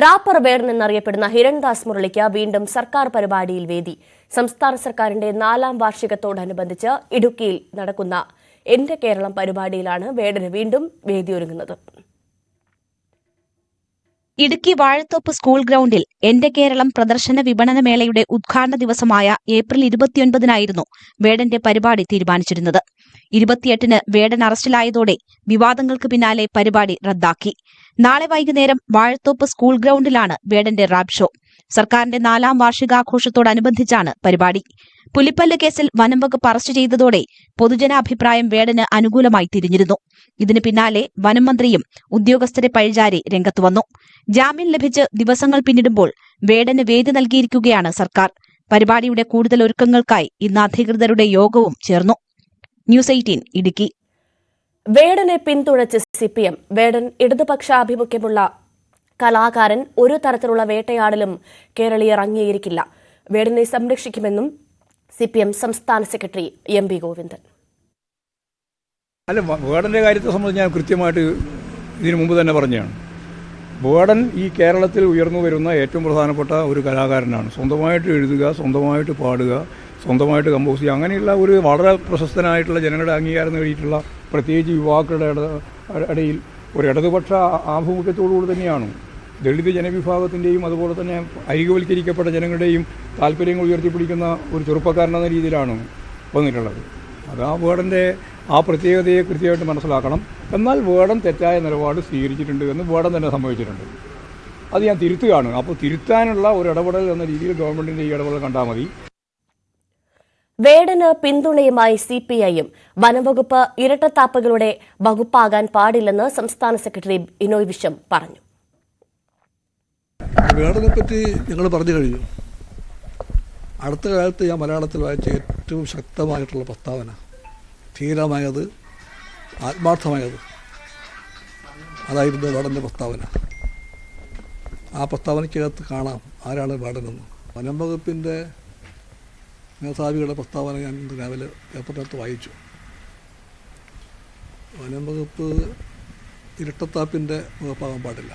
Wrapper വേടൻ എന്നറിയപ്പെടുന്ന ഹിരൺദാസ് മുരളിക്ക് വീണ്ടും സർക്കാർ പരിപാടിയിൽ വേദി. സംസ്ഥാന സർക്കാരിന്റെ 4ാം വാർഷികത്തോടനുബന്ധിച്ച് ഇടുക്കിയിൽ നടക്കുന്ന എന്റെ കേരളം പരിപാടിയിലാണ് വേടന് വീണ്ടും വേദിയൊരുങ്ങുന്നത്. ഇടുക്കി വാഴത്തോപ്പ് സ്കൂൾ ഗ്രൌണ്ടിൽ എന്റെ കേരളം പ്രദർശന വിപണന മേളയുടെ ഉദ്ഘാടന ദിവസമായ ഏപ്രിൽ 29-നായിരുന്നു വേടന്റെ പരിപാടി തീരുമാനിച്ചിരുന്നത്. 28-ന് വേടൻ അറസ്റ്റിലായതോടെ വിവാദങ്ങൾക്ക് പിന്നാലെ പരിപാടി റദ്ദാക്കി. നാളെ വൈകുന്നേരം വാഴത്തോപ്പ് സ്കൂൾ ഗ്രൌണ്ടിലാണ് വേടന്റെ റാപ്പ് ഷോ. സർക്കാരിന്റെ 4ാം വാർഷികാഘോഷത്തോടനുബന്ധിച്ചാണ് പരിപാടി. പുലിപ്പല്ല് കേസിൽ വനംവകുപ്പ് അറസ്റ്റ് ചെയ്തതോടെ പൊതുജനാഭിപ്രായം വേടന് അനുകൂലമായി തിരിഞ്ഞിരുന്നു. ഇതിന് പിന്നാലെ വനം മന്ത്രിയും ഉദ്യോഗസ്ഥരെ പഴിചാരി രംഗത്തുവന്നു. ജാമ്യം ലഭിച്ച് ദിവസങ്ങൾ പിന്നിടുമ്പോൾ വേടന് വേദി നൽകിയിരിക്കുകയാണ് സർക്കാർ. പരിപാടിയുടെ കൂടുതൽ ഒരുക്കങ്ങൾക്കായി ഇന്ന് അധികൃതരുടെ യോഗവും ചേർന്നു. ന്യൂസ് 18 ഇടുക്കി. വേടനെ പിന്തുണച്ച് സിപിഎം. വേടൻ ഇടതുപക്ഷാഭിമുഖ്യമുള്ള കലാകാരൻ, ഒരു തരത്തിലുള്ള വേട്ടയാടലും കേരളീയർ അംഗീകരിക്കില്ല. വേടനെ സംരക്ഷിക്കുമെന്നും സിപിഎം സംസ്ഥാന സെക്രട്ടറി എം.പി. ഗോവിന്ദൻ. അല്ല, വേടന്റെ കാര്യത്തെ സംബന്ധിച്ച് ഞാൻ കൃത്യമായിട്ട് ഇതിനു മുമ്പ് തന്നെ പറഞ്ഞതാണ്. വേടൻ ഈ കേരളത്തിൽ ഉയർന്നു വരുന്ന ഏറ്റവും പ്രധാനപ്പെട്ട ഒരു കലാകാരനാണ്. സ്വന്തമായിട്ട് എഴുതുക, സ്വന്തമായിട്ട് പാടുക, സ്വന്തമായിട്ട് കമ്പോസ് ചെയ്യുക, അങ്ങനെയുള്ള ഒരു വളരെ പ്രശസ്തനായിട്ടുള്ള ജനങ്ങളുടെ അംഗീകാരം നേടിയിട്ടുള്ള, പ്രത്യേകിച്ച് യുവാക്കളുടെ ഇടയിൽ ഒരു ഇടതുപക്ഷ ആഭിമുഖ്യത്തോടുകൂടി തന്നെയാണ് ദളിത് ജനവിഭാഗത്തിൻ്റെയും അതുപോലെ തന്നെ അരികുവൽക്കരിക്കപ്പെട്ട ജനങ്ങളുടെയും താല്പര്യങ്ങൾ ഉയർത്തിപ്പിടിക്കുന്ന ഒരു ചെറുപ്പക്കാരനെന്ന രീതിയിലാണ് വന്നിട്ടുള്ളത്. അത് ആ വേടൻ്റെ ആ പ്രത്യേകതയെ കൃത്യമായിട്ട് മനസ്സിലാക്കണം. എന്നാൽ വേടൻ തെറ്റായ നിലപാട് സ്വീകരിച്ചിട്ടുണ്ട് എന്ന് വേടൻ തന്നെ സംഭവിച്ചിട്ടുണ്ട്. അത് ഞാൻ തിരുത്തുകയാണ്. അപ്പോൾ തിരുത്താനുള്ള ഒരു ഇടപെടൽ എന്ന രീതിയിൽ ഗവൺമെൻറ്റിൻ്റെ ഈ ഇടപെടൽ കണ്ടാൽ മതി. വേടന് പിന്തുണയുമായി സിപിഐയും. വനംവകുപ്പ് ഇരട്ടത്താപ്പുകളുടെ വകുപ്പാകാൻ പാടില്ലെന്ന് സംസ്ഥാന സെക്രട്ടറി ബിനോയ് വിശ്വം പറഞ്ഞു. വേടനെ പറ്റി ഞങ്ങൾ പറഞ്ഞു കഴിഞ്ഞു. അടുത്ത കാലത്ത് ഞാൻ മലയാളത്തിൽ വായിച്ച ഏറ്റവും ശക്തമായിട്ടുള്ള പ്രസ്താവന, ധീരമായത്, ആത്മാർത്ഥമായത്, അതായിരുന്നു വേടൻ്റെ പ്രസ്താവന. ആ പ്രസ്താവനയ്ക്കകത്ത് കാണാം ആരാണ് വേടനെന്ന്. വനം വകുപ്പിൻ്റെ മേധാവികളുടെ പ്രസ്താവന ഞാൻ ഇന്ന് രാവിലെ പേപ്പറിനകത്ത് വായിച്ചു. വനം വകുപ്പ് ഇരട്ടത്താപ്പിൻ്റെ വകുപ്പാകാൻ പാടില്ല.